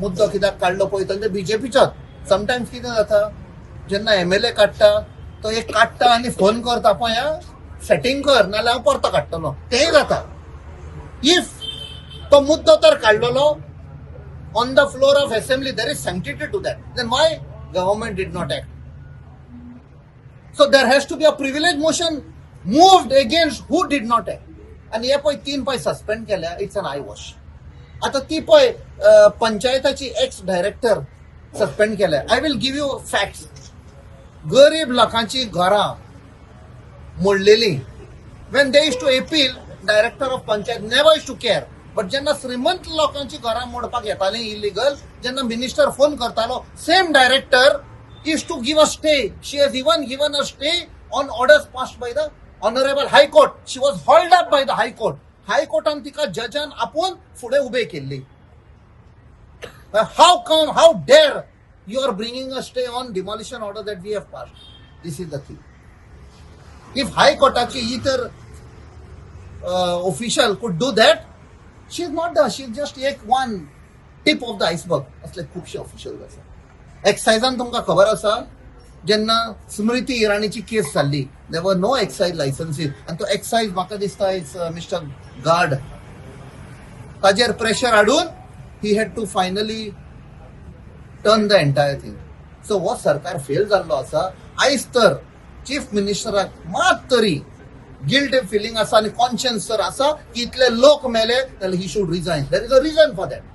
मुद्दो कित्याक काडलो पळय तो बीजेपीचोच. समटायम्स कितें जाता जेन्ना MLA काडटा तो एक काडटा आनी फोन करता पळय सेटिंग कर नाल्यार हांव परतो काडटलो, तेंय जाता. इफ तो मुद्दो तर काडलेलो on the floor of assembly, there is sanctity to that. Then why government did not act? So there has to be a privilege motion moved against who did not act. आणि हे पळय 3 पळय suspend केल्या, it's N I wash. आता ती पळय पंचायताची x director suspend केल्या. I will give you facts. गरीब लोकांची घरां मोडलेली. When they is to appeal, director of panchayat never is to care. But जेन्ना श्रीमंत लोकांची घरां मोडपाक येताली इलिगल, जेन्ना मिनिस्टर फोन करतालो, same director is to give a stay. She has even given a stay on orders passed by the Honorable High Court. She was hauled up by the High Court. High Court and तिका Jazan आपोवन फुडें ube केल्ली. How come, how dare you are bringing a stay on demolition order that we have passed? This is the thing. If High Courtaची either official could do that, she is not the, she is just one tip of the iceberg. असले खूबशे official आसा. एक्सायजान तुमकां खबर आसा जेन्ना स्मृती इराणीची case जाल्ली, देर were no excise लायसन्सीस, आनी तो एक्सायज म्हाका दिसता इट्स मिस्टर गार्ड, ताजेर प्रेशर हाडून he had to finally turn the entire thing. So हो सरकार फेल जाल्लो आसा. आयज तर चीफ मिनिस्टराक मात तरी गिल्ट फिलिंग आसा आनी कॉन्शियन्स तर आसा की इतले लोक मेले जाल्यार he should resign. There is a reason for that.